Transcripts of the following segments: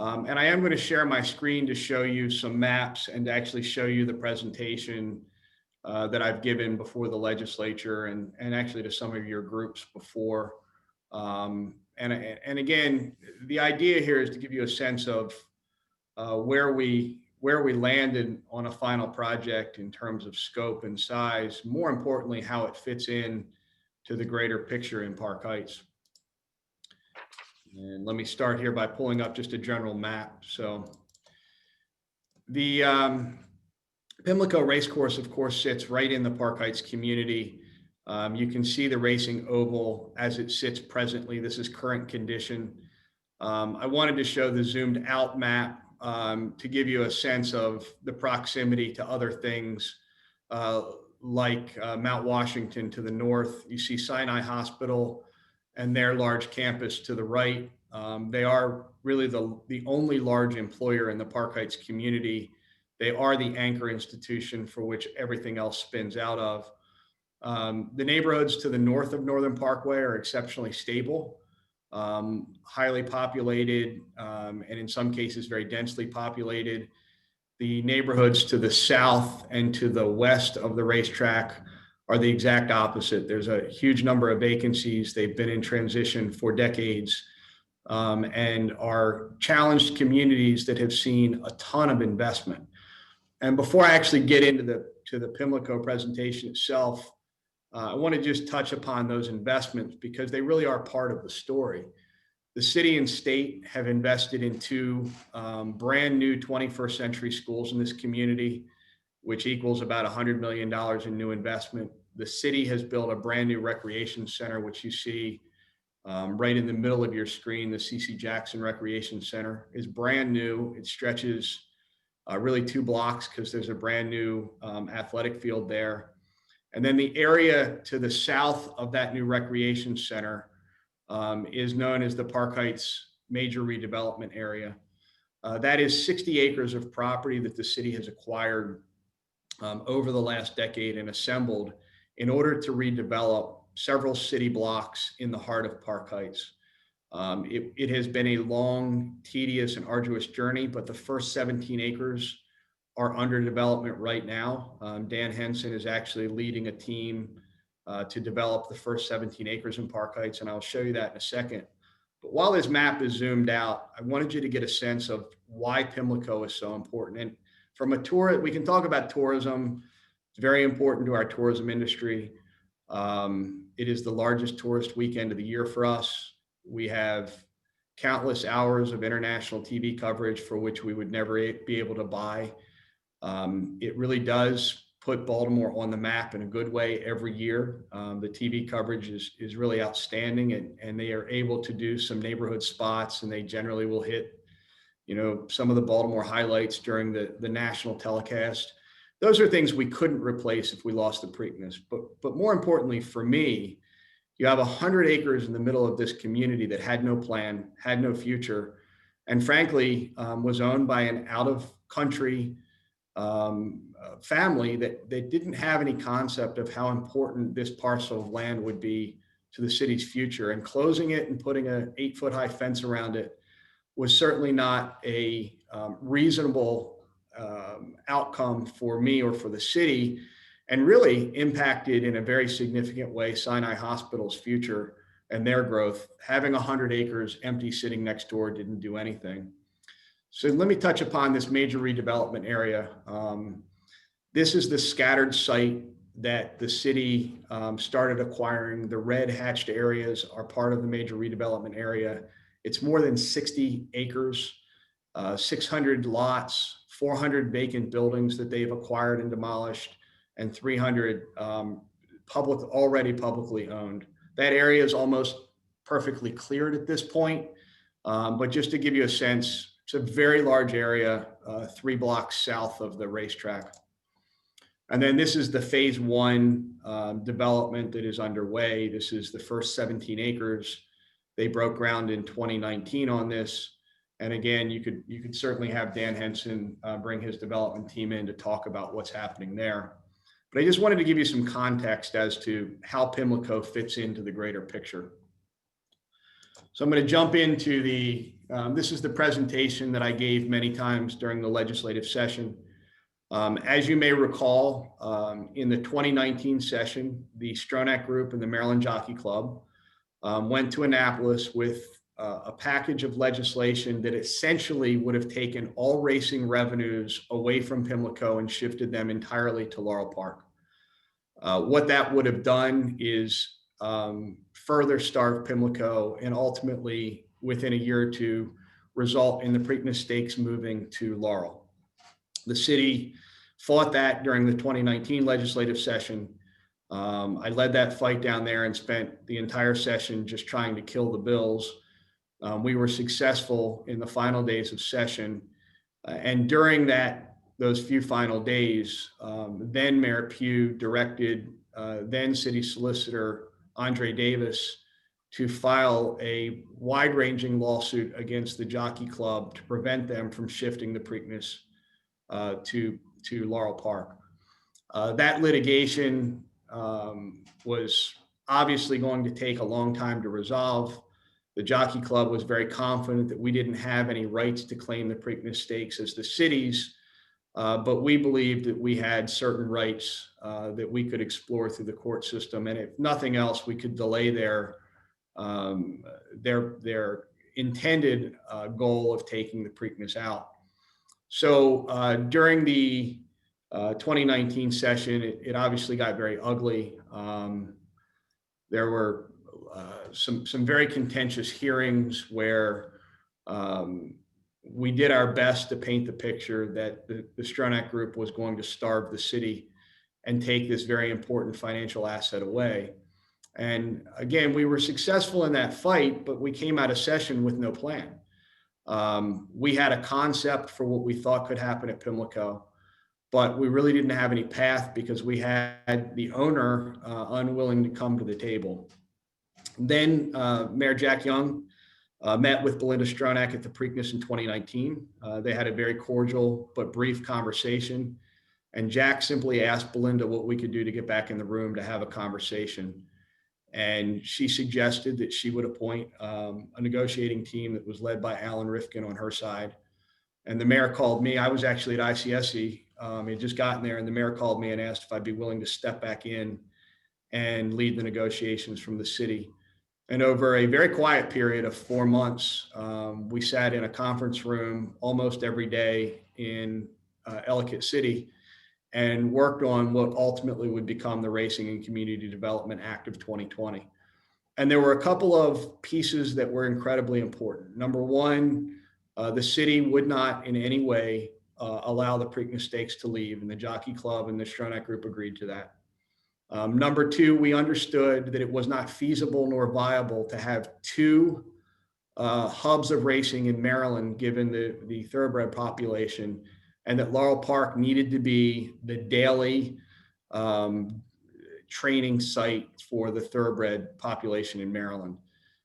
And I am going to share my screen to show you some maps and to actually show you the presentation that I've given before the legislature and actually to some of your groups before. And again, the idea here is to give you a sense of where we landed on a final project in terms of scope and size. More importantly, how it fits in to the greater picture in Park Heights. And let me start here by pulling up just a general map. So the Pimlico Racecourse, of course, sits right in the Park Heights community. You can see the racing oval as it sits presently. This is current condition. I wanted to show the zoomed out map to give you a sense of the proximity to other things like Mount Washington to the north. You see Sinai Hospital and their large campus to the right. They are really the only large employer in the Park Heights community. They are the anchor institution for which everything else spins out of. The neighborhoods to the north of Northern Parkway are exceptionally stable, highly populated, and in some cases very densely populated. The neighborhoods to the south and to the west of the racetrack are the exact opposite. There's a huge number of vacancies. They've been in transition for decades and are challenged communities that have seen a ton of investment. And before I actually get into the Pimlico presentation itself, I want to just touch upon those investments because they really are part of the story. The city and state have invested in two brand new 21st century schools in this community, which equals about $100 million in new investment. The city has built a brand new recreation center, which you see right in the middle of your screen. The C.C. Jackson Recreation Center is brand new. It stretches really 2 blocks because there's a brand new athletic field there. And then the area to the south of that new recreation center is known as the Park Heights Major Redevelopment Area. That is 60 acres of property that the city has acquired over the last decade and assembled in order to redevelop several city blocks in the heart of Park Heights. It has been a long, tedious, and arduous journey, but the first 17 acres are under development right now. Dan Henson is actually leading a team to develop the first 17 acres in Park Heights, and I'll show you that in a second. But while this map is zoomed out, I wanted you to get a sense of why Pimlico is so important. And from a tour, we can talk about tourism. It's very important to our tourism industry. It is the largest tourist weekend of the year for us. We have countless hours of international TV coverage for which we would never be able to buy. It really does put Baltimore on the map in a good way every year. The TV coverage is really outstanding, and they are able to do some neighborhood spots, and they generally will hit, some of the Baltimore highlights during the national telecast. Those are things we couldn't replace if we lost the Preakness. But more importantly for me, you have 100 acres in the middle of this community that had no plan, had no future, and frankly, was owned by an out-of-country family that didn't have any concept of how important this parcel of land would be to the city's future. And closing it and putting an 8-foot-high fence around it was certainly not a reasonable outcome for me or for the city, and really impacted in a very significant way Sinai Hospital's future and their growth. Having 100 acres empty sitting next door didn't do anything. So let me touch upon this major redevelopment area. This is the scattered site that the city started acquiring. The red hatched areas are part of the major redevelopment area. It's more than 60 acres, 600 lots, 400 vacant buildings that they've acquired and demolished, and 300 already publicly owned. That area is almost perfectly cleared at this point, but just to give you a sense, it's a very large area, 3 blocks south of the racetrack. And then this is the phase 1 development that is underway. This is the first 17 acres. They broke ground in 2019 on this. And again, you could certainly have Dan Henson bring his development team in to talk about what's happening there. But I just wanted to give you some context as to how Pimlico fits into the greater picture. So I'm going to jump into the This is the presentation that I gave many times during the legislative session. As you may recall, in the 2019 session, the Stronach Group and the Maryland Jockey Club went to Annapolis with a package of legislation that essentially would have taken all racing revenues away from Pimlico and shifted them entirely to Laurel Park. What that would have done is further starve Pimlico and ultimately, within a year or two, result in the Preakness stakes moving to Laurel. The city fought that during the 2019 legislative session. I led that fight down there and spent the entire session just trying to kill the bills. We were successful in the final days of session. And during those few final days, then Mayor Pugh directed then City Solicitor Andre Davis to file a wide-ranging lawsuit against the Jockey Club to prevent them from shifting the Preakness to Laurel Park. That litigation was obviously going to take a long time to resolve. The Jockey Club was very confident that we didn't have any rights to claim the Preakness stakes as the city's, but we believed that we had certain rights that we could explore through the court system. And if nothing else, we could delay their intended goal of taking the Preakness out. So during the 2019 session, it obviously got very ugly. There were some very contentious hearings where we did our best to paint the picture that the Stronach Group was going to starve the city and take this very important financial asset away. And again, we were successful in that fight, but we came out of session with no plan. We had a concept for what we thought could happen at Pimlico, but we really didn't have any path because we had the owner unwilling to come to the table. Then Mayor Jack Young met with Belinda Stronach at the Preakness in 2019. They had a very cordial but brief conversation. And Jack simply asked Belinda what we could do to get back in the room to have a conversation. And she suggested that she would appoint a negotiating team that was led by Alan Rifkin on her side. And the mayor called me. I was actually at ICSC. He had just gotten there, and the mayor called me and asked if I'd be willing to step back in and lead the negotiations from the city. And over a very quiet period of 4 months, we sat in a conference room almost every day in Ellicott City and worked on what ultimately would become the Racing and Community Development Act of 2020. And there were a couple of pieces that were incredibly important. Number one, the city would not in any way allow the Preakness stakes to leave, and the Jockey Club and the Stronach Group agreed to that. Number two, we understood that it was not feasible nor viable to have two hubs of racing in Maryland, given the thoroughbred population, and that Laurel Park needed to be the daily training site for the thoroughbred population in Maryland,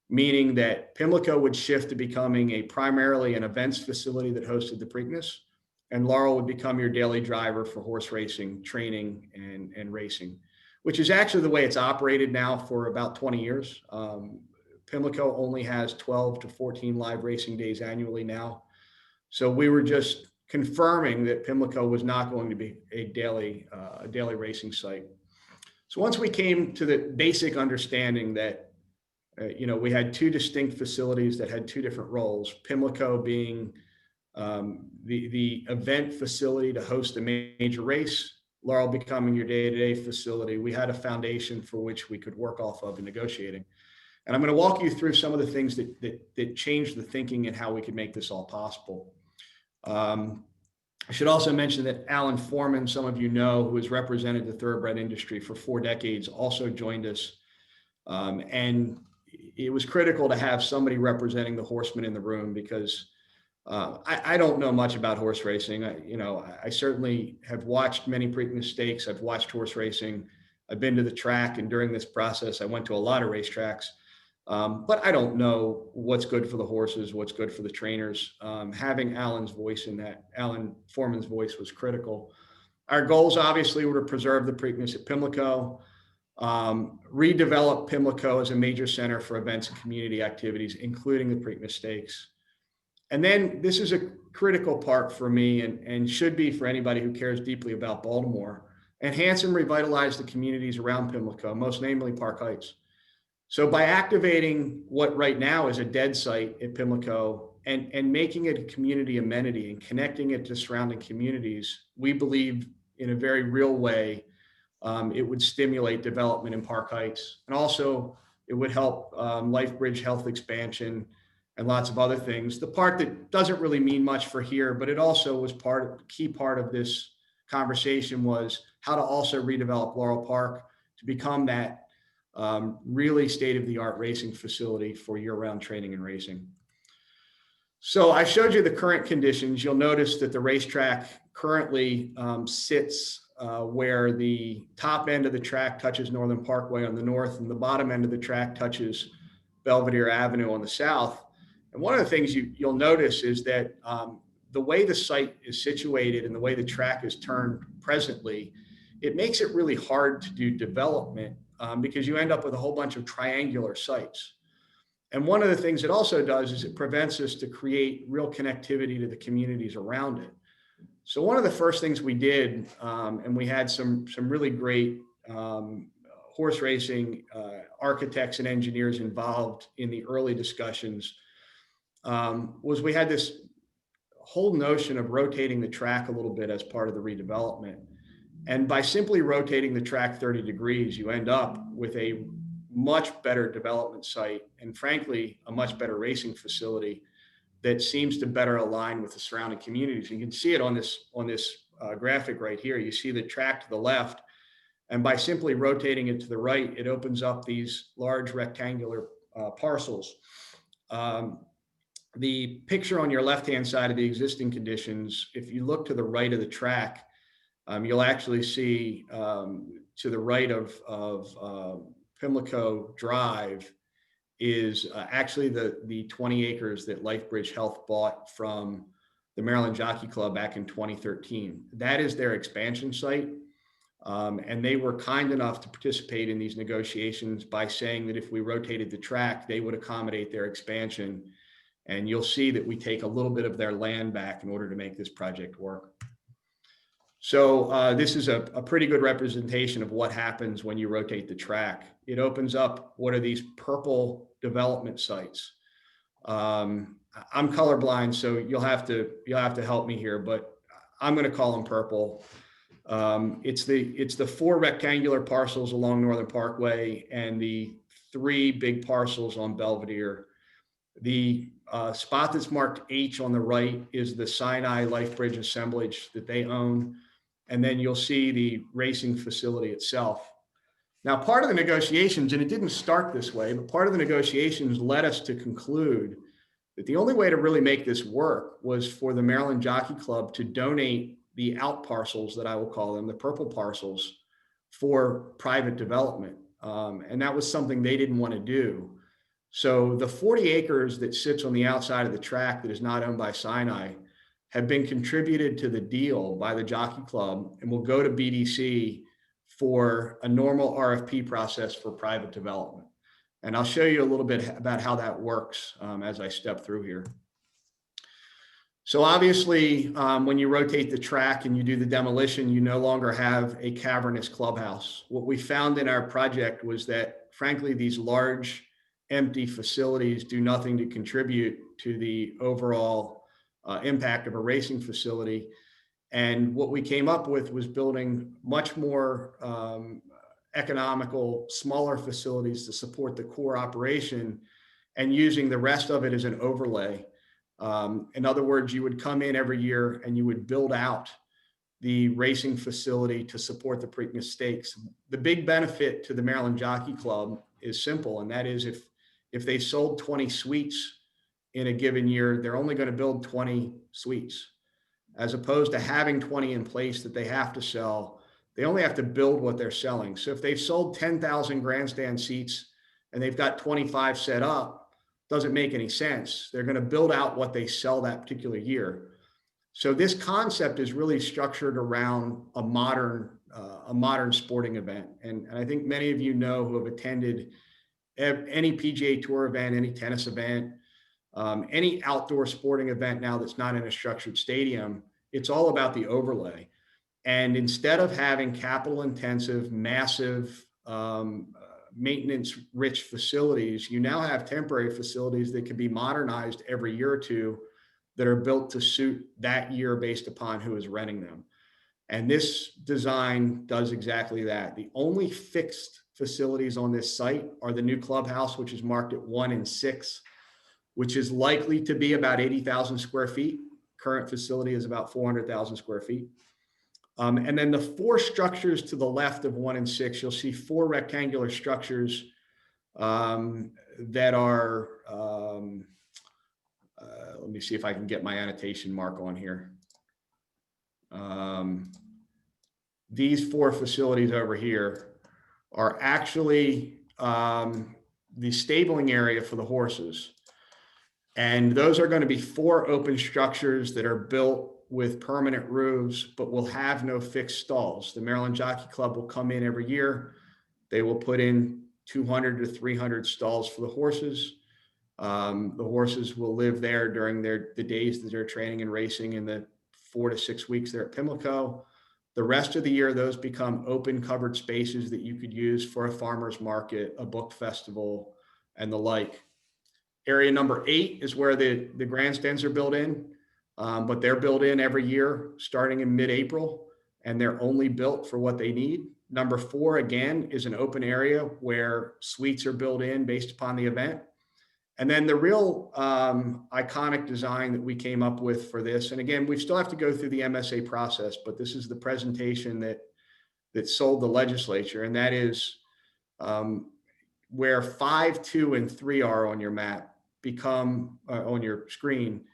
meaning that Pimlico would shift to becoming primarily an events facility that hosted the Preakness, and Laurel would become your daily driver for horse racing, training, and racing, which is actually the way it's operated now for about 20 years. Pimlico only has 12 to 14 live racing days annually now. So we were just confirming that Pimlico was not going to be a daily racing site. So once we came to the basic understanding that we had two distinct facilities that had two different roles, Pimlico being the event facility to host a major race, Laurel becoming your day-to-day facility, we had a foundation for which we could work off of in negotiating. And I'm going to walk you through some of the things that changed the thinking and how we could make this all possible. I should also mention that Alan Foreman, some of you know, who has represented the thoroughbred industry for 4 decades, also joined us. And it was critical to have somebody representing the horsemen in the room because I don't know much about horse racing. I certainly have watched many Preakness stakes. I've watched horse racing. I've been to the track, and during this process, I went to a lot of racetracks. But I don't know what's good for the horses, what's good for the trainers. Having Alan's voice in that, Alan Foreman's voice, was critical. Our goals obviously were to preserve the Preakness at Pimlico, redevelop Pimlico as a major center for events and community activities, including the Preakness stakes, And then this is a critical part for me and should be for anybody who cares deeply about Baltimore. Enhance and revitalize the communities around Pimlico, most namely Park Heights. So by activating what right now is a dead site at Pimlico and making it a community amenity and connecting it to surrounding communities, we believe in a very real way, it would stimulate development in Park Heights. And also it would help LifeBridge health expansion and lots of other things. The part that doesn't really mean much for here, but it also was key part of this conversation was how to also redevelop Laurel Park to become that really state-of-the-art racing facility for year-round training and racing. So I showed you the current conditions. You'll notice that the racetrack currently sits where the top end of the track touches Northern Parkway on the north and the bottom end of the track touches Belvedere Avenue on the south. And one of the things you'll notice is that the way the site is situated and the way the track is turned presently, it makes it really hard to do development because you end up with a whole bunch of triangular sites. And one of the things it also does is it prevents us to create real connectivity to the communities around it. So one of the first things we did, and we had some really great horse racing architects and engineers involved in the early discussions, was we had this whole notion of rotating the track a little bit as part of the redevelopment. And by simply rotating the track 30 degrees, you end up with a much better development site and frankly, a much better racing facility that seems to better align with the surrounding communities. You can see it on this graphic right here. You see the track to the left, and by simply rotating it to the right, it opens up these large rectangular parcels. The picture on your left-hand side of the existing conditions, if you look to the right of the track, you'll actually see to the right of Pimlico Drive is actually the 20 acres that LifeBridge Health bought from the Maryland Jockey Club back in 2013. That is their expansion site. And they were kind enough to participate in these negotiations by saying that if we rotated the track, they would accommodate their expansion. And you'll see that we take a little bit of their land back in order to make this project work. So this is a pretty good representation of what happens when you rotate the track. It opens up what are these purple development sites. I'm colorblind, so you'll have to help me here, but I'm going to call them purple. It's the 4 rectangular parcels along Northern Parkway and the 3 big parcels on Belvedere. The spot that's marked H on the right is the Sinai LifeBridge assemblage that they own. And then you'll see the racing facility itself. Now, part of the negotiations, and it didn't start this way, but part of the negotiations led us to conclude that the only way to really make this work was for the Maryland Jockey Club to donate the outparcels, that I will call them, the purple parcels, for private development. And that was something they didn't want to do. So the 40 acres that sits on the outside of the track that is not owned by Sinai have been contributed to the deal by the Jockey Club and will go to BDC for a normal RFP process for private development. And I'll show you a little bit about how that works as I step through here. So obviously, when you rotate the track and you do the demolition, you no longer have a cavernous clubhouse. What we found in our project was that, frankly, these large empty facilities do nothing to contribute to the overall impact of a racing facility. And what we came up with was building much more economical, smaller facilities to support the core operation and using the rest of it as an overlay. In other words, you would come in every year and you would build out the racing facility to support the Preakness Stakes. The big benefit to the Maryland Jockey Club is simple, and that is if they sold 20 suites in a given year, they're only going to build 20 suites, as opposed to having 20 in place that they have to sell. They only have to build what they're selling. So if they've sold 10,000 grandstand seats and they've got 25 set up, doesn't make any sense. They're going to build out what they sell that particular year. So this concept is really structured around a modern sporting event. And I think many of you know who have attended any PGA Tour event, any tennis event, Any outdoor sporting event now that's not in a structured stadium, it's all about the overlay. And instead of having capital intensive, massive, maintenance rich facilities, you now have temporary facilities that can be modernized every year or two that are built to suit that year based upon who is renting them. And this design does exactly that. The only fixed facilities on this site are the new clubhouse, which is marked at 1 and 6, which is likely to be about 80,000 square feet. Current facility is about 400,000 square feet. And then the 4 structures to the left of 1 and 6, you'll see 4 rectangular structures that are, let me see if I can get my annotation mark on here. These 4 facilities over here are actually the stabling area for the horses. And those are going to be 4 open structures that are built with permanent roofs, but will have no fixed stalls. The Maryland Jockey Club will come in every year. They will put in 200 to 300 stalls for the horses. The horses will live there during the days that they're training and racing in the 4 to 6 weeks there at Pimlico. The rest of the year, those become open covered spaces that you could use for a farmer's market, a book festival, and the like. Area number 8 is where the grandstands are built in, but they're built in every year starting in mid-April, and they're only built for what they need. Number 4, again, is an open area where suites are built in based upon the event. And then the real iconic design that we came up with for this, and again, we still have to go through the MSA process, but this is the presentation that sold the legislature, and that is where 5, 2, and 3 are on your map become on your screen,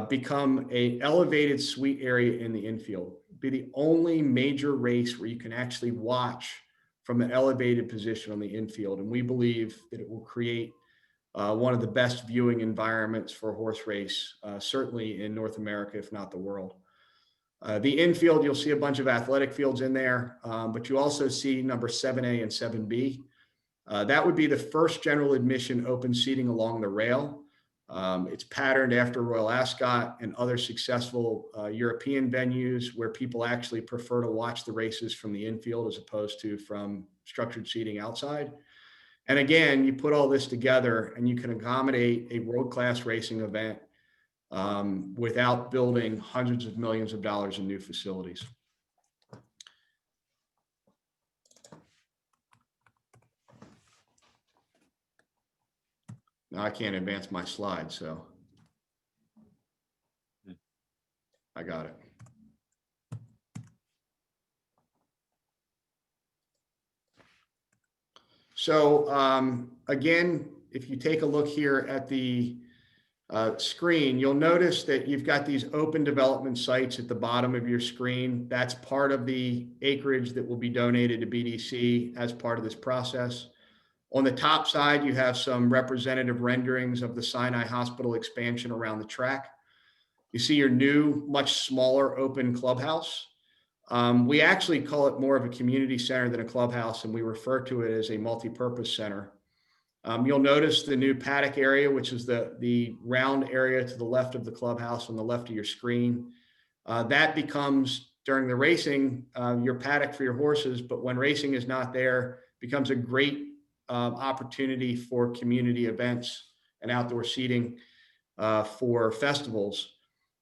become a elevated suite area in the infield. Be the only major race where you can actually watch from an elevated position on the infield, and we believe that it will create one of the best viewing environments for a horse race, certainly in North America, if not the world. The infield, you'll see a bunch of athletic fields in there, but you also see number 7A and 7B. That would be the first general admission open seating along the rail. It's patterned after Royal Ascot and other successful European venues where people actually prefer to watch the races from the infield as opposed to from structured seating outside. And again, you put all this together and you can accommodate a world-class racing event without building hundreds of millions of dollars in new facilities. Now I can't advance my slide, so I got it. So again, if you take a look here at the screen, you'll notice that you've got these open development sites at the bottom of your screen. That's part of the acreage that will be donated to BDC as part of this process. On the top side, you have some representative renderings of the Sinai Hospital expansion around the track. You see your new, much smaller open clubhouse. We actually call it more of a community center than a clubhouse, and we refer to it as a multi-purpose center. You'll notice the new paddock area, which is the round area to the left of the clubhouse on the left of your screen. That becomes, during the racing, your paddock for your horses, but when racing is not there, becomes a great opportunity for community events and outdoor seating for festivals.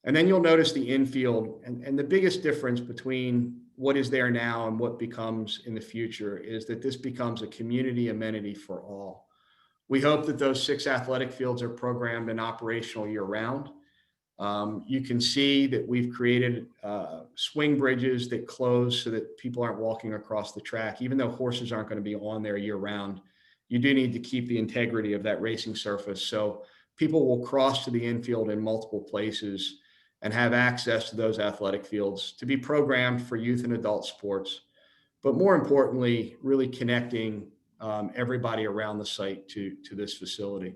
And then you'll notice the infield, and the biggest difference between what is there now and what becomes in the future is that this becomes a community amenity for all. We hope that those 6 athletic fields are programmed and operational year round. You can see that we've created swing bridges that close so that people aren't walking across the track. Even though horses aren't going to be on there year round, you do need to keep the integrity of that racing surface. So people will cross to the infield in multiple places and have access to those athletic fields to be programmed for youth and adult sports. But more importantly, really connecting everybody around the site to this facility.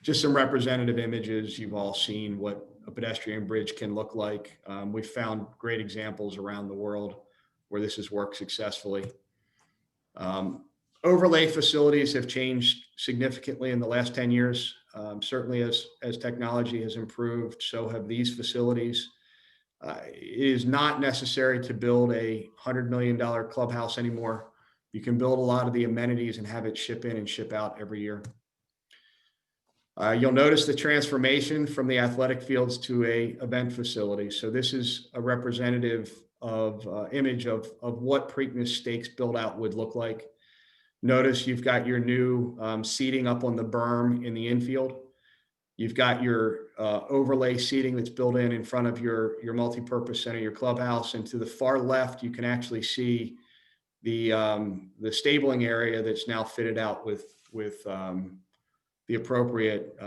Just some representative images. You've all seen what a pedestrian bridge can look like. We've found great examples around the world where this has worked successfully. Overlay facilities have changed significantly in the last 10 years. Certainly as technology has improved, so have these facilities. It is not necessary to build a $100 million clubhouse anymore. You can build a lot of the amenities and have it ship in and ship out every year. You'll notice the transformation from the athletic fields to a event facility. So this is a representative of image of what Preakness stakes build out would look like. Notice you've got your new seating up on the berm in the infield. You've got your overlay seating that's built in front of your multi-purpose center, your clubhouse. And to the far left, you can actually see the stabling area that's now fitted out with the appropriate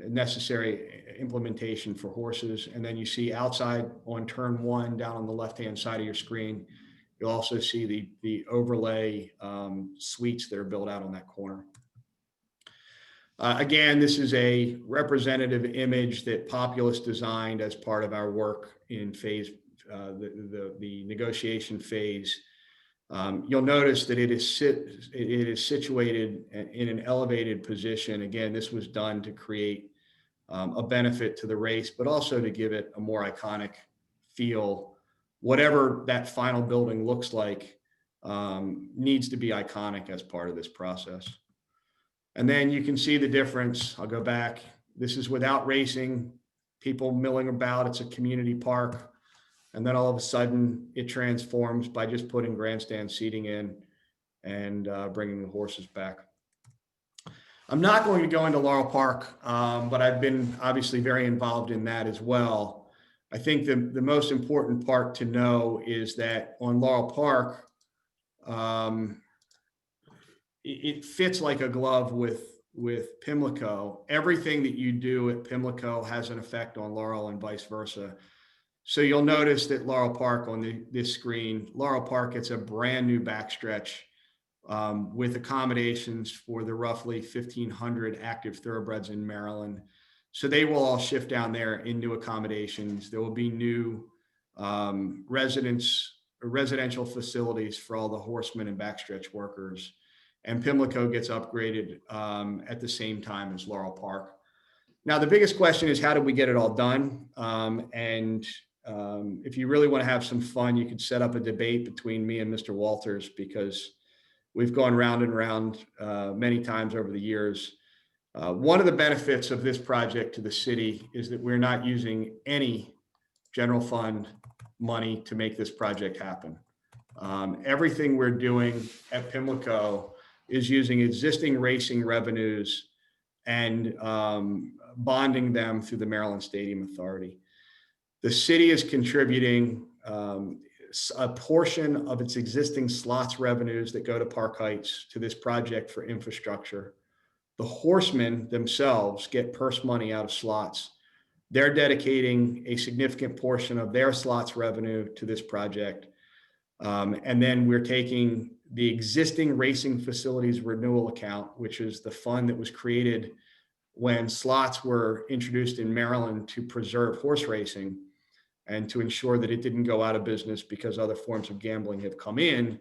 necessary implementation for horses. And then you see outside on turn 1 down on the left-hand side of your screen, you'll also see the overlay suites that are built out on that corner. Again, this is a representative image that Populous designed as part of our work in the negotiation phase. You'll notice that it is situated in an elevated position. Again, this was done to create a benefit to the race, but also to give it a more iconic feel. Whatever that final building looks like needs to be iconic as part of this process. And then you can see the difference. I'll go back. This is without racing, people milling about. It's a community park. And then all of a sudden it transforms by just putting grandstand seating in and bringing the horses back. I'm not going to go into Laurel Park, but I've been obviously very involved in that as well. I think the most important part to know is that on Laurel Park, it fits like a glove with Pimlico. Everything that you do at Pimlico has an effect on Laurel and vice versa. So you'll notice that Laurel Park on this screen, Laurel Park gets a brand new backstretch with accommodations for the roughly 1,500 active thoroughbreds in Maryland. So they will all shift down there in new accommodations. There will be new residential facilities for all the horsemen and backstretch workers. And Pimlico gets upgraded at the same time as Laurel Park. Now, the biggest question is, how do we get it all done? If you really want to have some fun, you could set up a debate between me and Mr. Walters, because we've gone round and round many times over the years. One of the benefits of this project to the city is that we're not using any general fund money to make this project happen. Everything we're doing at Pimlico is using existing racing revenues and bonding them through the Maryland Stadium Authority. The city is contributing a portion of its existing slots revenues that go to Park Heights to this project for infrastructure. The horsemen themselves get purse money out of slots. They're dedicating a significant portion of their slots revenue to this project. And then we're taking the existing racing facilities renewal account, which is the fund that was created when slots were introduced in Maryland to preserve horse racing and to ensure that it didn't go out of business because other forms of gambling have come in,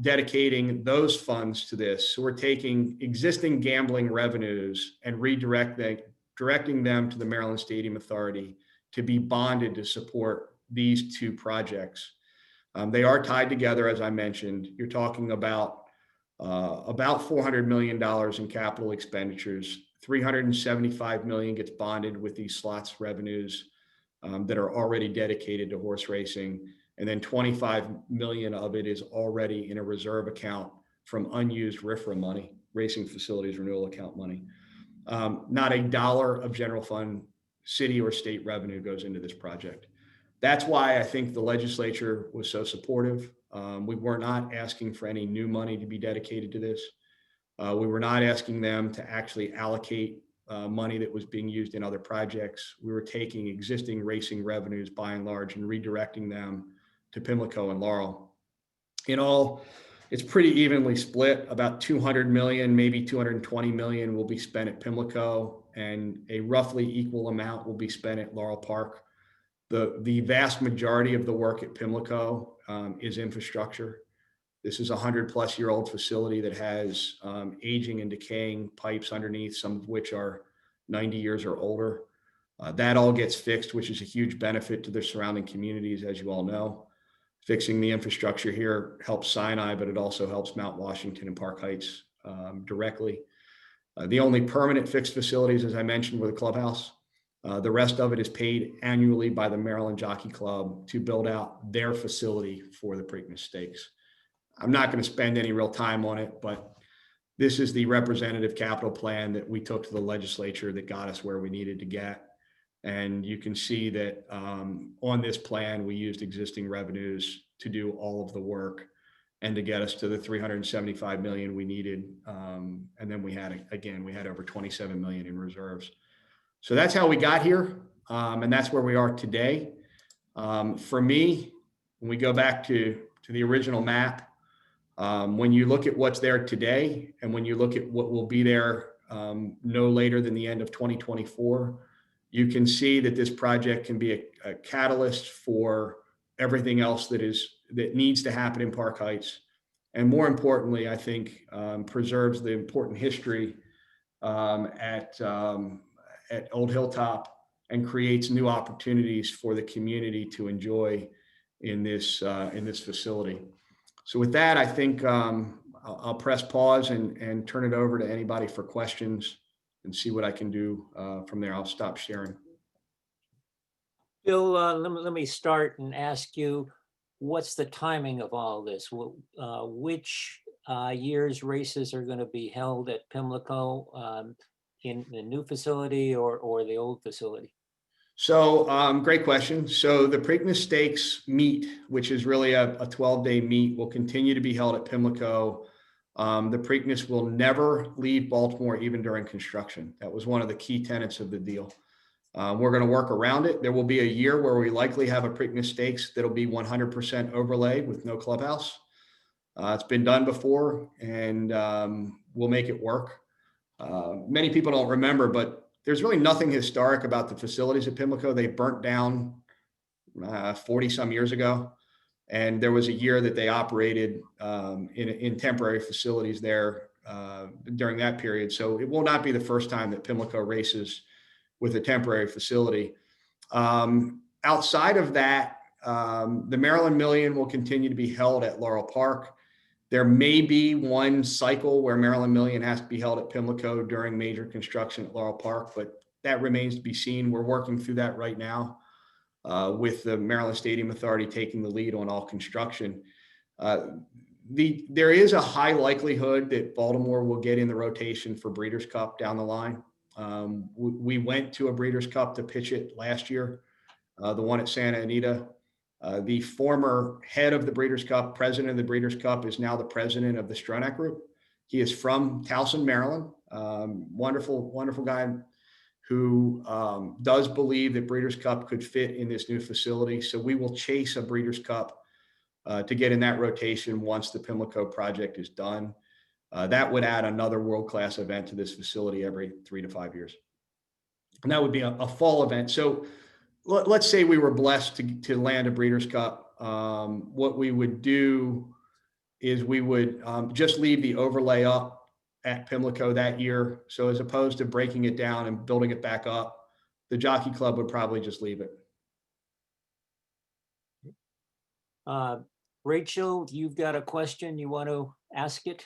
dedicating those funds to this. So we're taking existing gambling revenues and directing them to the Maryland Stadium Authority to be bonded to support these two projects. They are tied together, as I mentioned. You're talking about $400 million in capital expenditures. $375 million gets bonded with these slots revenues that are already dedicated to horse racing. And then $25 million of it is already in a reserve account from unused RFRA money, Racing Facilities Renewal Account money. Not a dollar of general fund, city or state revenue goes into this project. That's why I think the legislature was so supportive. We were not asking for any new money to be dedicated to this. We were not asking them to actually allocate money that was being used in other projects. We were taking existing racing revenues by and large and redirecting them to Pimlico and Laurel. In all, it's pretty evenly split. About 200 million, maybe 220 million will be spent at Pimlico, and a roughly equal amount will be spent at Laurel Park. The vast majority of the work at Pimlico is infrastructure. This is a 100-plus-year-old facility that has aging and decaying pipes underneath, some of which are 90 years or older. That all gets fixed, which is a huge benefit to the surrounding communities, as you all know. Fixing the infrastructure here helps Sinai, but it also helps Mount Washington and Park Heights directly. The only permanent fixed facilities, as I mentioned, were the clubhouse. The rest of it is paid annually by the Maryland Jockey Club to build out their facility for the Preakness Stakes. I'm not going to spend any real time on it, but this is the representative capital plan that we took to the legislature that got us where we needed to get. And you can see that on this plan, we used existing revenues to do all of the work and to get us to the 375 million we needed. And then we had over 27 million in reserves. So that's how we got here. And that's where we are today. For me, when we go back to the original map, when you look at what's there today, and when you look at what will be there no later than the end of 2024, you can see that this project can be a catalyst for everything else that needs to happen in Park Heights. And more importantly, I think preserves the important history at Old Hilltop and creates new opportunities for the community to enjoy in this facility. So with that, I think I'll press pause and turn it over to anybody for questions and see what I can do from there. I'll stop sharing. Bill, let me start and ask you, what's the timing of all this? Which year's races are going to be held at Pimlico, in the new facility or the old facility? So great question. So the Preakness Stakes meet, which is really a 12-day meet, will continue to be held at Pimlico. The Preakness will never leave Baltimore, even during construction. That was one of the key tenets of the deal. We're going to work around it. There will be a year where we likely have a Preakness Stakes that'll be 100% overlaid with no clubhouse. It's been done before, and we'll make it work. Many people don't remember, but there's really nothing historic about the facilities at Pimlico. They burnt down 40 some years ago. And there was a year that they operated in temporary facilities there during that period. So it will not be the first time that Pimlico races with a temporary facility. Outside of that, the Maryland Million will continue to be held at Laurel Park. There may be one cycle where Maryland Million has to be held at Pimlico during major construction at Laurel Park, but that remains to be seen. We're working through that right now with the Maryland Stadium Authority taking the lead on all construction. There is a high likelihood that Baltimore will get in the rotation for Breeders' Cup down the line. We went to a Breeders' Cup to pitch it last year, the one at Santa Anita. The former head of the Breeders' Cup, president of the Breeders' Cup, is now the president of the Stronach Group. He is from Towson, Maryland. Wonderful, wonderful guy who does believe that Breeders' Cup could fit in this new facility. So we will chase a Breeders' Cup to get in that rotation once the Pimlico project is done. That would add another world-class event to this facility every 3 to 5 years. And that would be a fall event. So let's say we were blessed to land a Breeders' Cup. What we would do is we would just leave the overlay up at Pimlico that year. So as opposed to breaking it down and building it back up, the Jockey Club would probably just leave it. Rachel, you've got a question. You want to ask it?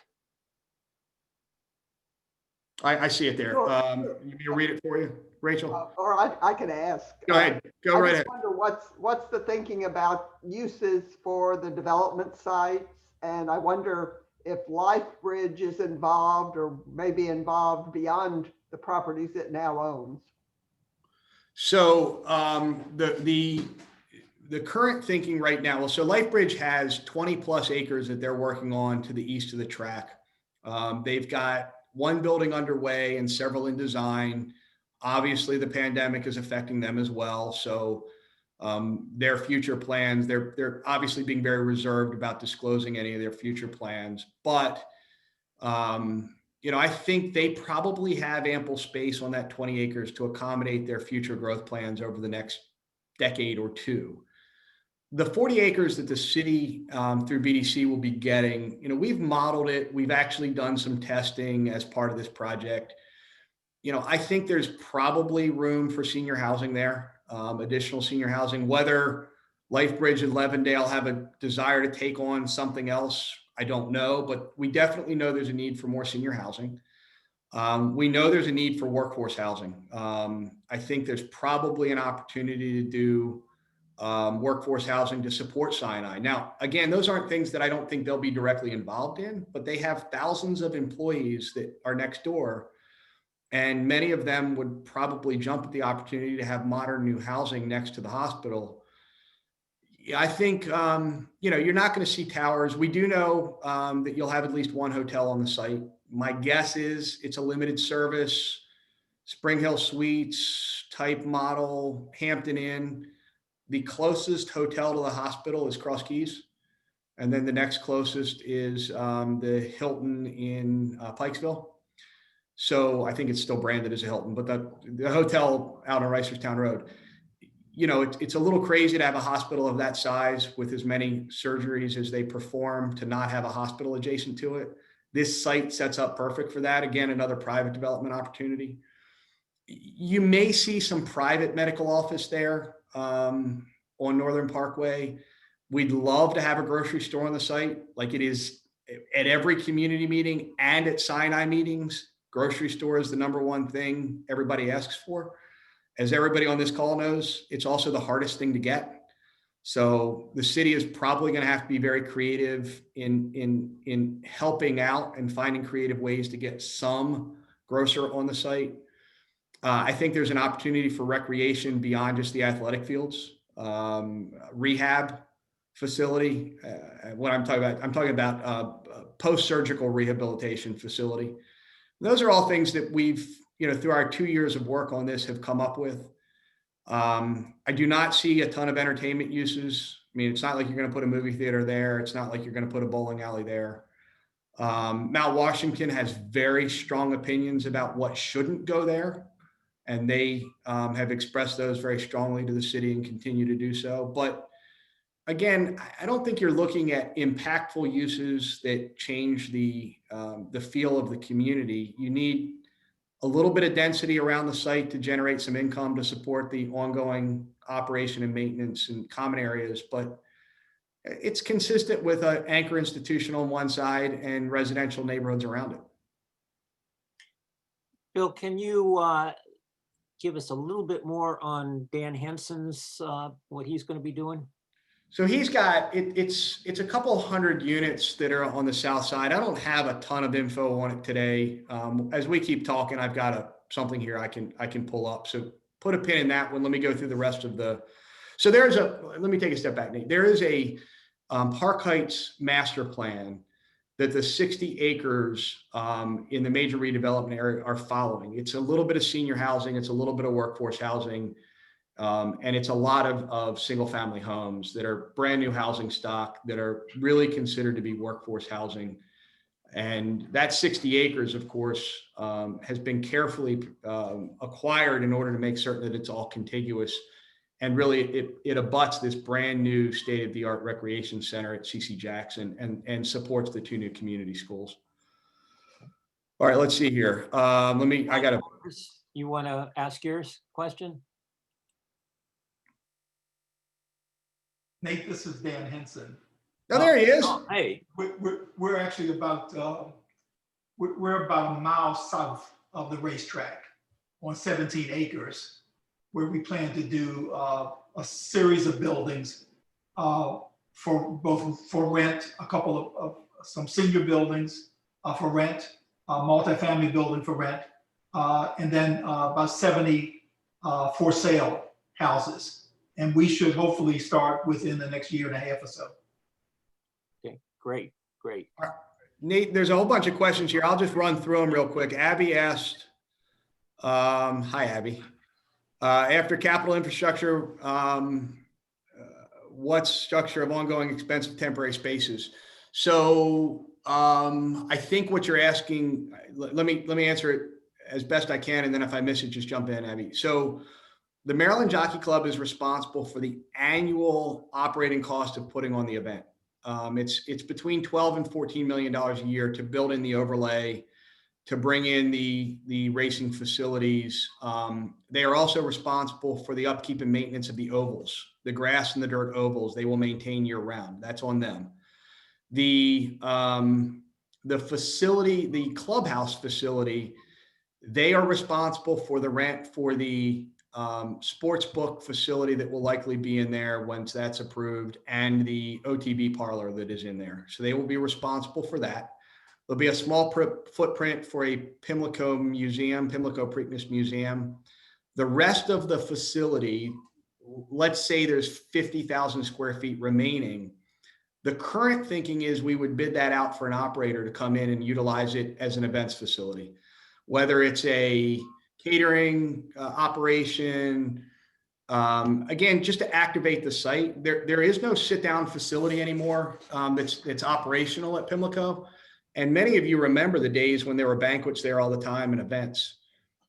I see it there. Sure. You want me to read it for you, Rachel? Or I can ask. Go ahead. Go right ahead. I wonder what's the thinking about uses for the development sites, and I wonder if LifeBridge is involved or maybe involved beyond the properties it now owns. So the current thinking right now, so LifeBridge has 20 plus acres that they're working on to the east of the track. They've got one building underway and several in design. Obviously, the pandemic is affecting them as well. So their future plans, they're obviously being very reserved about disclosing any of their future plans. But, I think they probably have ample space on that 20 acres to accommodate their future growth plans over the next decade or two. The 40 acres that the city through BDC will be getting, we've modeled it. We've actually done some testing as part of this project. I think there's probably room for senior housing there, additional senior housing. Whether LifeBridge and Levendale have a desire to take on something else, I don't know, but we definitely know there's a need for more senior housing. We know there's a need for workforce housing. I think there's probably an opportunity to do workforce housing to support Sinai. Now, again, those aren't things that I don't think they'll be directly involved in, but they have thousands of employees that are next door. And many of them would probably jump at the opportunity to have modern new housing next to the hospital. I think, you're not going to see towers. We do know that you'll have at least one hotel on the site. My guess is it's a limited service, Spring Hill Suites type model, Hampton Inn. The closest hotel to the hospital is Cross Keys. And then the next closest is the Hilton in Pikesville. So I think it's still branded as a Hilton, but the hotel out on Reisterstown Road, it's a little crazy to have a hospital of that size with as many surgeries as they perform to not have a hospital adjacent to it. This site sets up perfect for that. Again, another private development opportunity. You may see some private medical office there on Northern Parkway. We'd love to have a grocery store on the site, like it is at every community meeting and at Sinai meetings. Grocery store is the number one thing everybody asks for. As everybody on this call knows, it's also the hardest thing to get. So the city is probably going to have to be very creative in helping out and finding creative ways to get some grocer on the site. I think there's an opportunity for recreation beyond just the athletic fields, rehab facility. What I'm talking about post-surgical rehabilitation facility. Those are all things that we've, through our 2 years of work on this have come up with. I do not see a ton of entertainment uses. I mean, it's not like you're going to put a movie theater there. It's not like you're going to put a bowling alley there. Mount Washington has very strong opinions about what shouldn't go there. And they have expressed those very strongly to the city and continue to do so. But again, I don't think you're looking at impactful uses that change the feel of the community. You need a little bit of density around the site to generate some income to support the ongoing operation and maintenance and common areas. But it's consistent with an anchor institution on one side and residential neighborhoods around it. Bill, can you give us a little bit more on Dan Henson's, what he's going to be doing? So he's got, it's a couple hundred units that are on the south side. I don't have a ton of info on it today. As we keep talking, I've got something here I can pull up. So put a pin in that one. Let me go through the rest of so let me take a step back, Nate. There is a Park Heights master plan that the 60 acres in the major redevelopment area are following. It's a little bit of senior housing. It's a little bit of workforce housing. And it's a lot of single family homes that are brand new housing stock that are really considered to be workforce housing. And that 60 acres, of course, has been carefully acquired in order to make certain that it's all contiguous. And really it abuts this brand new state-of-the-art recreation center at CC Jackson and supports the 2 new community schools. All right, let's see here. You want to ask yours question? Nate, this is Dan Henson. Oh, there he is. Oh, hey. We're actually about we're about a mile south of the racetrack on 17 acres, where we plan to do a series of buildings for rent, a couple of some senior buildings for rent, a multifamily building for rent, and then about 70 for sale houses. And we should hopefully start within the next year and a half or so. Okay, great. Nate, there's a whole bunch of questions here. I'll just run through them real quick. Abby asked, hi, Abby. After capital infrastructure, what's structure of ongoing expensive temporary spaces? So I think what you're asking, let me answer it as best I can. And then if I miss it, just jump in, Abby. So the Maryland Jockey Club is responsible for the annual operating cost of putting on the event. It's between $12 and $14 million a year to build in the overlay to bring in the racing facilities. They are also responsible for the upkeep and maintenance of the ovals, the grass and the dirt ovals. They will maintain year round. That's on them. The facility, the clubhouse facility, they are responsible for the rent for the sports book facility that will likely be in there once that's approved, and the OTB parlor that is in there. So they will be responsible for that. There'll be a small footprint for a Pimlico museum, Pimlico Preakness Museum. The rest of the facility, let's say there's 50,000 square feet remaining. The current thinking is we would bid that out for an operator to come in and utilize it as an events facility, whether it's a catering operation, again, just to activate the site. There is no sit-down facility anymore that's operational at Pimlico. And many of you remember the days when there were banquets there all the time and events.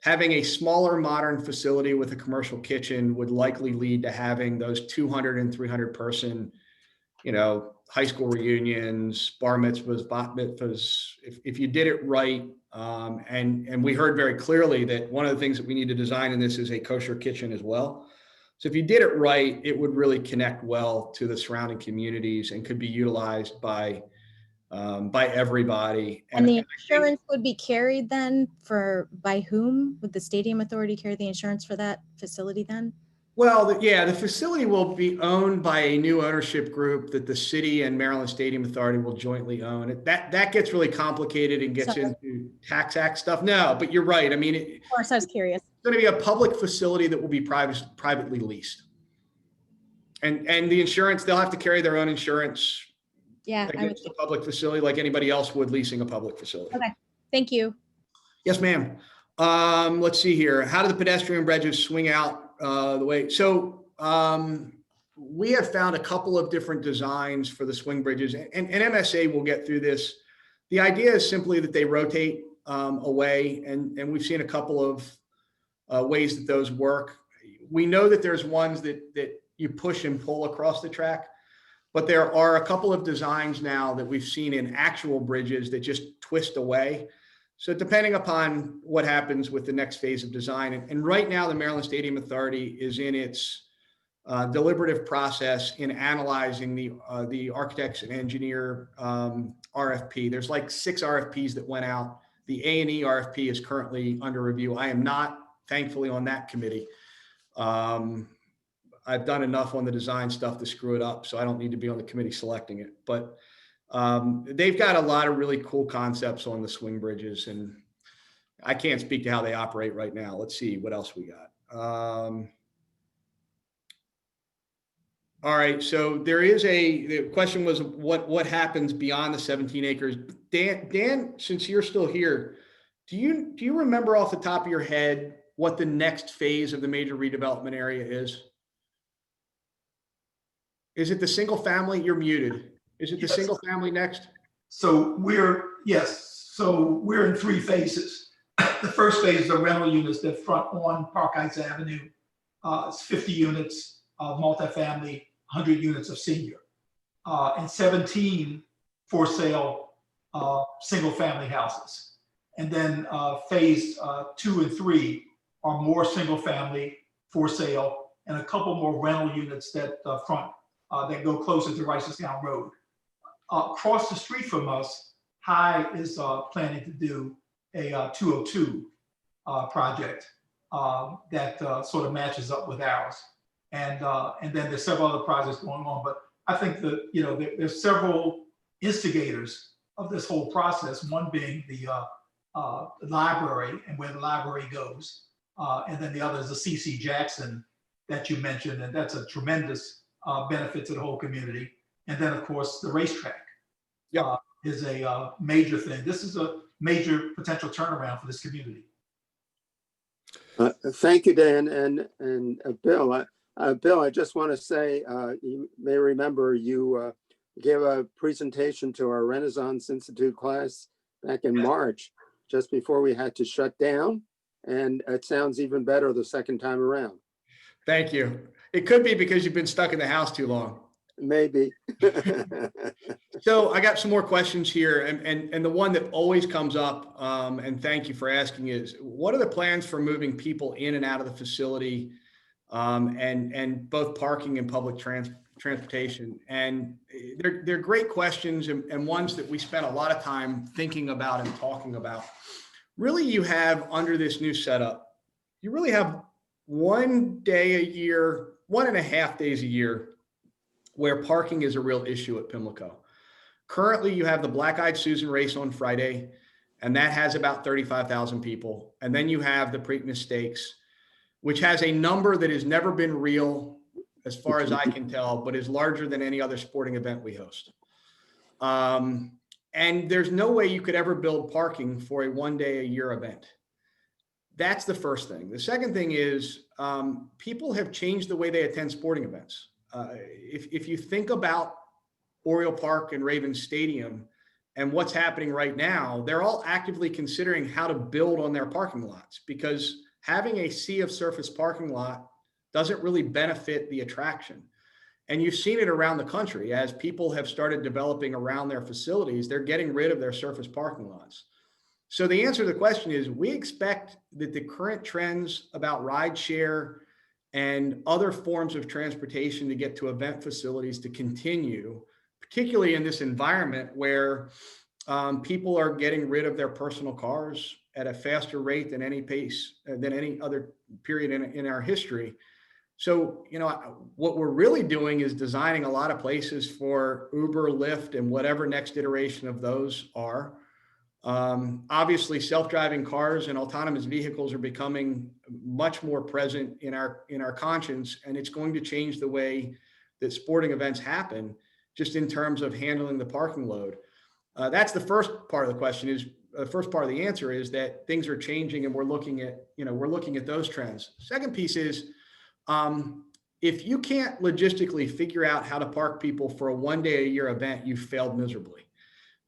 Having a smaller modern facility with a commercial kitchen would likely lead to having those 200 and 300 person, high school reunions, bar mitzvahs, bat mitzvahs. If you did it right, and we heard very clearly that one of the things that we need to design in this is a kosher kitchen as well. So if you did it right, it would really connect well to the surrounding communities and could be utilized by everybody. And the insurance would be carried then by whom? Would the stadium authority carry the insurance for that facility then? Well, the facility will be owned by a new ownership group that the city and Maryland Stadium Authority will jointly own. That gets really complicated and gets into tax act stuff. No, but you're right. I mean, of course, I was curious. It's going to be a public facility that will be privately leased. And the insurance, they'll have to carry their own insurance. Yeah, Against a public facility like anybody else would leasing a public facility. Okay, thank you. Yes, ma'am. Let's see here. How do the pedestrian bridges swing out the way? So we have found a couple of different designs for the swing bridges, and MSA will get through this. The idea is simply that they rotate away, and we've seen a couple of ways that those work. We know that there's ones that you push and pull across the track. But there are a couple of designs now that we've seen in actual bridges that just twist away. So depending upon what happens with the next phase of design, and right now the Maryland Stadium Authority is in its deliberative process in analyzing the architects and engineer RFP. There's like 6 RFPs that went out. The A&E RFP is currently under review. I am not, thankfully, on that committee. I've done enough on the design stuff to screw it up, so I don't need to be on the committee selecting it. But they've got a lot of really cool concepts on the swing bridges, and I can't speak to how they operate right now. Let's see what else we got. All right, so the question was what happens beyond the 17 acres? Dan, since you're still here, do you remember off the top of your head what the next phase of the major redevelopment area is? Is it the single family? You're muted. Is it the single family next? So we're in 3 phases. The first phase is the rental units that front on Park Heights Avenue. It's 50 units of multifamily, 100 units of senior, and 17 for sale single family houses. And then phase 2 and 3 are more single family for sale and a couple more rental units that front that go closer to Ricestown Road. Across the street from us, High is planning to do a 202 project that sort of matches up with ours. And then there's several other projects going on. But I think that, there's several instigators of this whole process, one being the library and where the library goes. And then the other is the C.C. Jackson that you mentioned, and that's a tremendous benefit to the whole community. And then, of course, the racetrack is a major thing. This is a major potential turnaround for this community. Thank you, Dan. And Bill, Bill, I just want to say, you may remember you gave a presentation to our Renaissance Institute class back in March, just before we had to shut down. And it sounds even better the second time around. Thank you. It could be because you've been stuck in the house too long. maybe. So I got some more questions here, and the one that always comes up, and thank you for asking, is what are the plans for moving people in and out of the facility, and both parking and public transportation? And they're great questions, and ones that we spent a lot of time thinking about and talking about. Really, you have, under this new setup, you really have 1 day a year, 1.5 days a year, where parking is a real issue at Pimlico. Currently, you have the Black Eyed Susan race on Friday, and that has about 35,000 people. And then you have the Preakness Stakes, which has a number that has never been real, as far as I can tell, but is larger than any other sporting event we host. And there's no way you could ever build parking for a 1 day a year event. That's the first thing. The second thing is people have changed the way they attend sporting events. If you think about Oriole Park and Ravens Stadium and what's happening right now, they're all actively considering how to build on their parking lots, because having a sea of surface parking lot doesn't really benefit the attraction. And you've seen it around the country as people have started developing around their facilities, they're getting rid of their surface parking lots. So the answer to the question is, we expect that the current trends about rideshare and other forms of transportation to get to event facilities to continue, particularly in this environment where people are getting rid of their personal cars at a faster rate than any pace, than any other period in our history. So, what we're really doing is designing a lot of places for Uber, Lyft, and whatever next iteration of those are. Obviously, self-driving cars and autonomous vehicles are becoming much more present in our conscience, and it's going to change the way that sporting events happen, just in terms of handling the parking load. That's the first part of the question. Is the first part of the answer is that things are changing, and we're looking at those trends. Second piece is, if you can't logistically figure out how to park people for a 1 day a year event, you've failed miserably.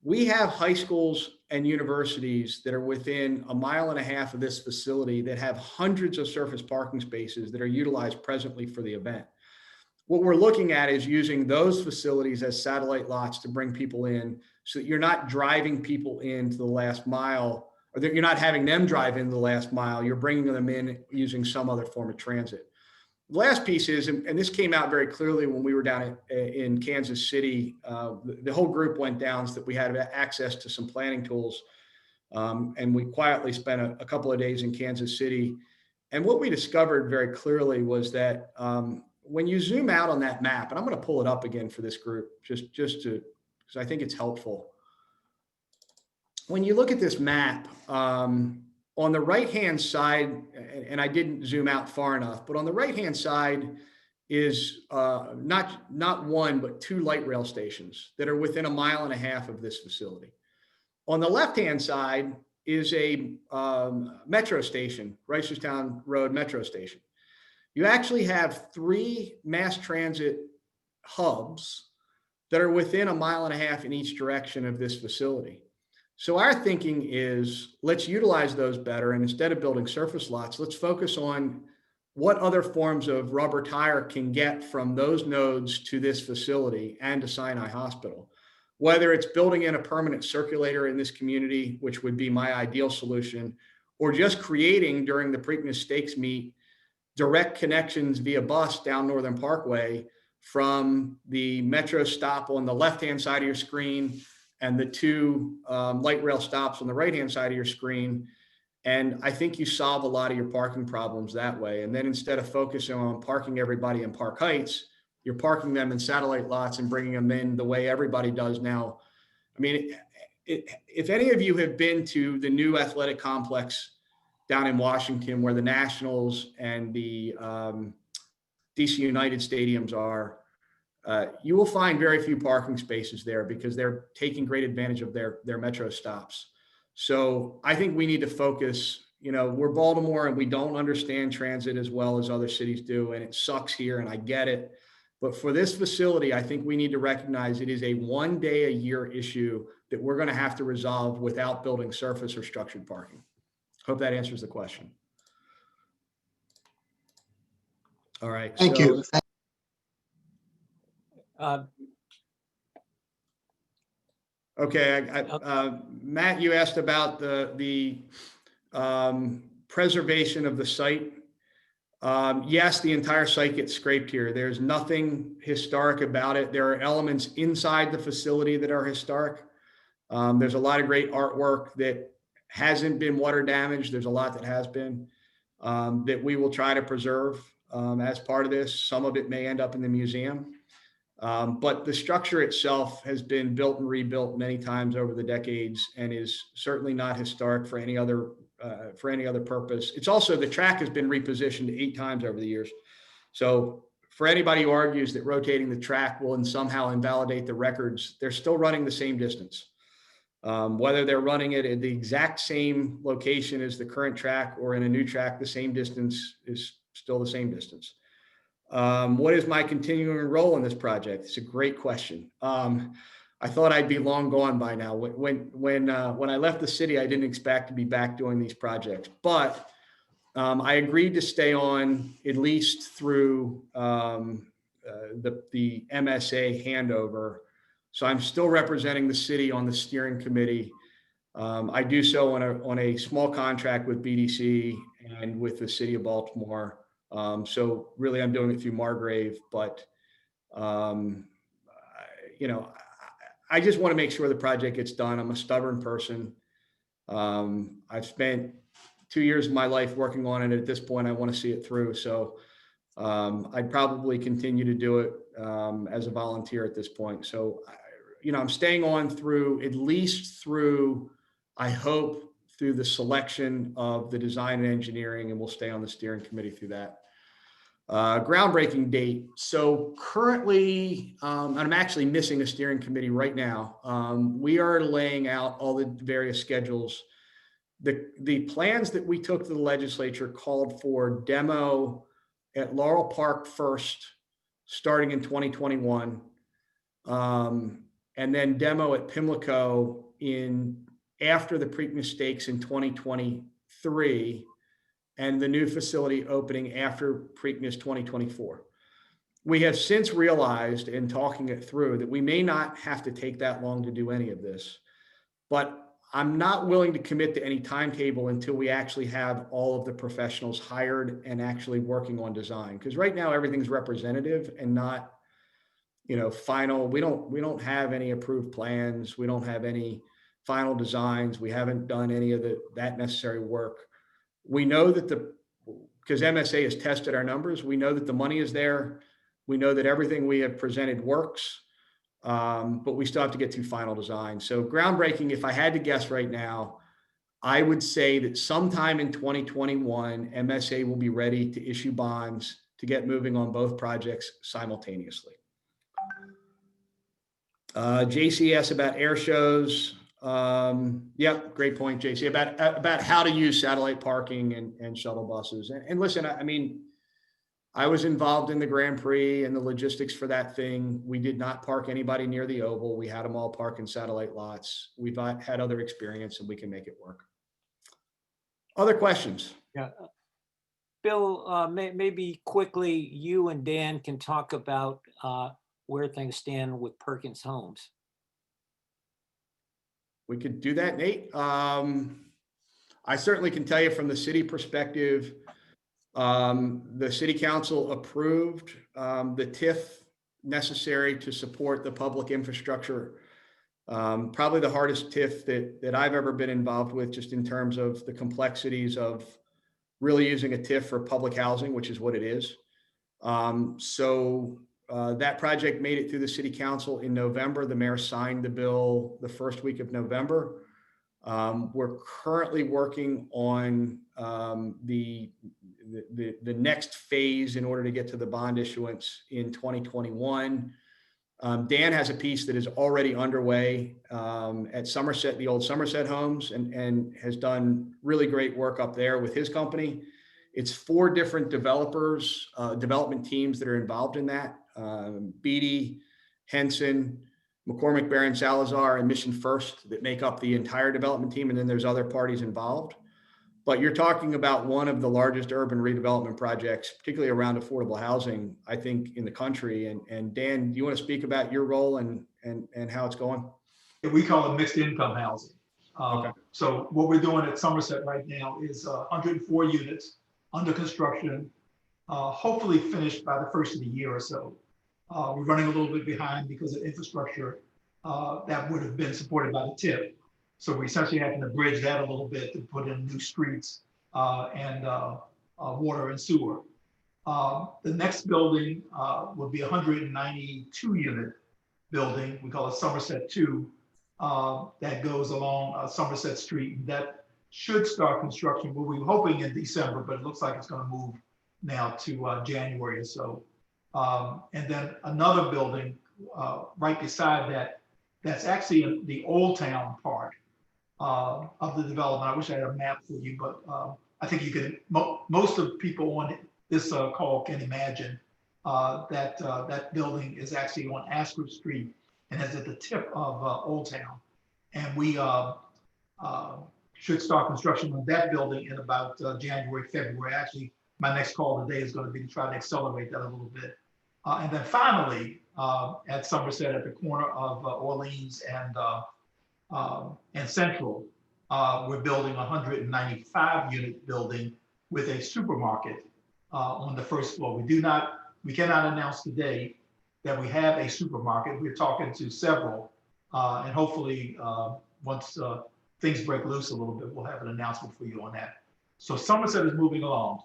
We have high schools and universities that are within 1.5 miles of this facility that have hundreds of surface parking spaces that are utilized presently for the event. What we're looking at is using those facilities as satellite lots to bring people in, so that you're not driving people into the last mile, or that you're not having them drive in the last mile. You're bringing them in using some other form of transit. The last piece is, and this came out very clearly when we were down in Kansas City, the whole group went down so that we had access to some planning tools. And we quietly spent a couple of days in Kansas City. And what we discovered very clearly was that when you zoom out on that map, and I'm going to pull it up again for this group, just to, because I think it's helpful. When you look at this map, on the right-hand side, and I didn't zoom out far enough, but on the right-hand side is not one, but 2 light rail stations that are within 1.5 miles of this facility. On the left-hand side is a metro station, Reisterstown Road Metro Station. You actually have 3 mass transit hubs that are within 1.5 miles in each direction of this facility. So our thinking is, let's utilize those better. And instead of building surface lots, let's focus on what other forms of rubber tire can get from those nodes to this facility and to Sinai Hospital. Whether it's building in a permanent circulator in this community, which would be my ideal solution, or just creating, during the Preakness Stakes meet, direct connections via bus down Northern Parkway from the metro stop on the left-hand side of your screen and the 2 light rail stops on the right-hand side of your screen. And I think you solve a lot of your parking problems that way. And then instead of focusing on parking everybody in Park Heights, you're parking them in satellite lots and bringing them in the way everybody does now. I mean, if any of you have been to the new athletic complex down in Washington, where the Nationals and the DC United stadiums are, you will find very few parking spaces there because they're taking great advantage of their metro stops. So I think we need to focus. We're Baltimore and we don't understand transit as well as other cities do, and it sucks here, and I get it. But for this facility, I think we need to recognize it is a 1 day a year issue that we're going to have to resolve without building surface or structured parking. Hope that answers the question. All right. Thank you. Okay, Matt, you asked about the preservation of the site. Yes, the entire site gets scraped here. There's nothing historic about it. There are elements inside the facility that are historic. There's a lot of great artwork that hasn't been water damaged. There's a lot that has been, that we will try to preserve as part of this. Some of it may end up in the museum. But the structure itself has been built and rebuilt many times over the decades and is certainly not historic for any other purpose. It's also, the track has been repositioned 8 times over the years. So for anybody who argues that rotating the track will somehow invalidate the records, they're still running the same distance. Whether they're running it at the exact same location as the current track or in a new track, the same distance is still the same distance. What is my continuing role in this project? It's a great question. I thought I'd be long gone by now. When I left the city, I didn't expect to be back doing these projects, but I agreed to stay on at least through the MSA handover. So I'm still representing the city on the steering committee. I do so on a small contract with BDC and with the city of Baltimore. So really I'm doing it through Margrave, but I just want to make sure the project gets done. I'm a stubborn person. I've spent 2 years of my life working on it. At this point, I want to see it through. So I'd probably continue to do it as a volunteer at this point. So, I'm staying on through at least through, I hope, through the selection of the design and engineering, and we'll stay on the steering committee through that. Groundbreaking date. So currently, I'm actually missing a steering committee right now. We are laying out all the various schedules. The plans that we took to the legislature called for demo at Laurel Park first, starting in 2021, and then demo at Pimlico after the Preakness stakes in 2023. And the new facility opening after Preakness 2024. We have since realized in talking it through that we may not have to take that long to do any of this, but I'm not willing to commit to any timetable until we actually have all of the professionals hired and actually working on design. Because right now everything's representative and not, final. We don't have any approved plans. We don't have any final designs. We haven't done any of that necessary work. We know that because MSA has tested our numbers, we know that the money is there. We know that everything we have presented works, but we still have to get through final design. So groundbreaking, if I had to guess right now, I would say that sometime in 2021, MSA will be ready to issue bonds to get moving on both projects simultaneously. JCS about air shows. Yep, great point, JC, about how to use satellite parking and shuttle buses. And listen, I was involved in the Grand Prix and the logistics for that thing. We did not park anybody near the Oval. We had them all park in satellite lots. We've had other experience and we can make it work. Other questions? Yeah. Bill, maybe quickly, you and Dan can talk about where things stand with Perkins Homes. We could do that, Nate. I certainly can tell you from the city perspective, the city council approved the TIF necessary to support the public infrastructure. Probably the hardest TIF that I've ever been involved with, just in terms of the complexities of really using a TIF for public housing, which is what it is. That project made it through the city council in November. The mayor signed the bill the first week of November. We're currently working on the next phase in order to get to the bond issuance in 2021. Dan has a piece that is already underway at Somerset, the old Somerset Homes, and has done really great work up there with his company. It's 4 different developers, development teams that are involved in that. Beatty, Henson, McCormick, Barron, Salazar, and Mission First that make up the entire development team. And then there's other parties involved. But you're talking about one of the largest urban redevelopment projects, particularly around affordable housing, I think, in the country. And Dan, do you want to speak about your role and how it's going? We call it mixed income housing. Okay. So what we're doing at Somerset right now is 104 units under construction, hopefully finished by the first of the year or so. We're running a little bit behind because of infrastructure that would have been supported by the TIF. So we essentially having to bridge that a little bit to put in new streets and water and sewer. The next building will be a 192 unit building. We call it Somerset 2. That goes along Somerset Street. That should start construction. We were hoping in December, but it looks like it's going to move now to January or so. And then another building right beside that, that's actually in the Old Town part of the development. I wish I had a map for you, but I think you can, most of the people on this call can imagine that that building is actually on Asquith Street and is at the tip of Old Town. And we should start construction on that building in about January, February. Actually, my next call today is going to be to try to accelerate that a little bit. And then finally, at Somerset, at the corner of Orleans and Central, we're building a 195 unit building with a supermarket on the first floor. We cannot announce today that we have a supermarket. We're talking to several, and hopefully once things break loose a little bit, we'll have an announcement for you on that. So Somerset is moving along.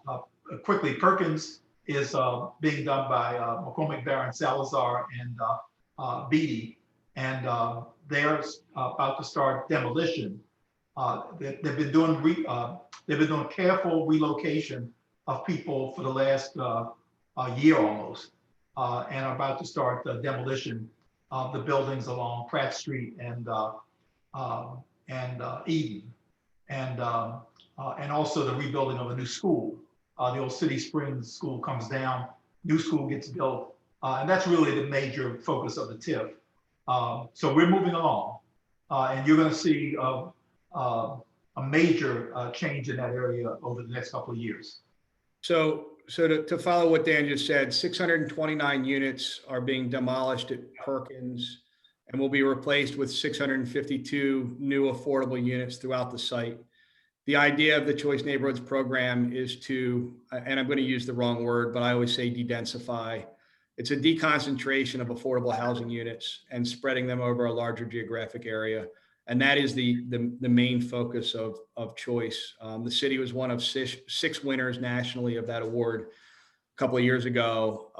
Quickly, Perkins is being done by McCormick, Barron, Salazar, and Beatty, and they're about to start demolition. They've been doing careful relocation of people for the last year almost, and are about to start the demolition of the buildings along Pratt Street and Eden, and also the rebuilding of a new school. The old City Springs school comes down, new school gets built, and that's really the major focus of the TIF. So we're moving along, and you're going to see a major change in that area over the next couple of years. So to follow what Dan just said, 629 units are being demolished at Perkins and will be replaced with 652 new affordable units throughout the site. The idea of the Choice Neighborhoods program is to, and I'm going to use the wrong word, but I always say de-densify. It's a deconcentration of affordable housing units and spreading them over a larger geographic area. And that is the main focus of Choice. The city was one of six winners nationally of that award a couple of years ago.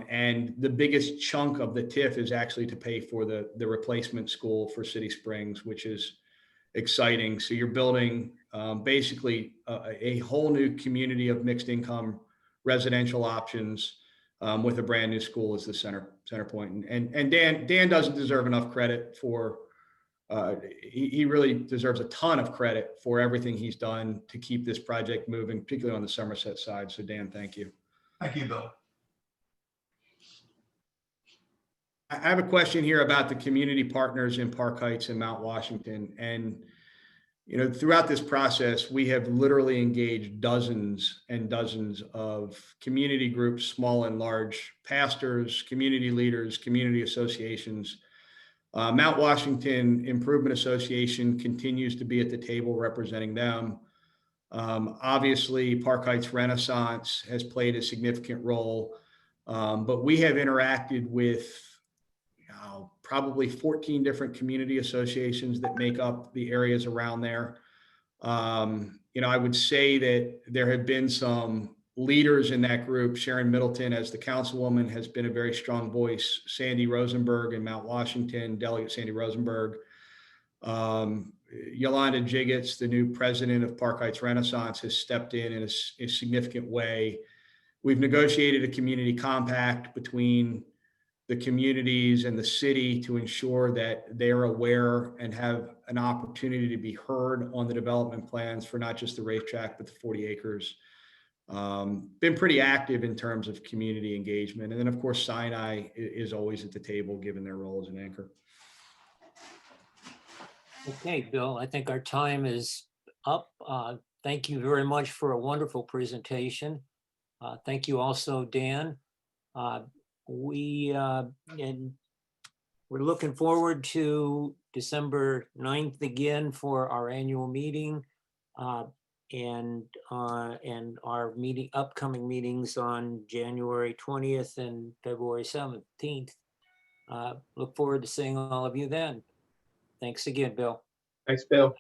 And the biggest chunk of the TIF is actually to pay for the replacement school for City Springs, which is exciting. So you're building basically a whole new community of mixed income residential options with a brand new school as the center point. And Dan doesn't deserve enough credit for, he really deserves a ton of credit for everything he's done to keep this project moving, particularly on the Somerset side. So Dan, thank you. Thank you, Bill. I have a question here about the community partners in Park Heights and Mount Washington. And, you know, throughout this process, we have literally engaged dozens and dozens of community groups, small and large, pastors, community leaders, community associations. Mount Washington Improvement Association continues to be at the table representing them. Obviously, Park Heights Renaissance has played a significant role, but we have interacted with probably 14 different community associations that make up the areas around there. You know, I would say that there have been some leaders in that group. Sharon Middleton, as the councilwoman, has been a very strong voice. Sandy Rosenberg in Mount Washington, Delegate Sandy Rosenberg. Yolanda Jiggets, the new president of Park Heights Renaissance, has stepped in a significant way. We've negotiated a community compact between the communities and the city to ensure that they're aware and have an opportunity to be heard on the development plans for not just the racetrack, but the 40 acres. Been pretty active in terms of community engagement. And then of course, Sinai is always at the table, given their role as an anchor. Okay, Bill, I think our time is up. Thank you very much for a wonderful presentation. Thank you also, Dan. We're looking forward to December 9th again for our annual meeting. And our upcoming meetings on January 20th and February 17th. Look forward to seeing all of you then. Thanks again, Bill. Thanks, Bill.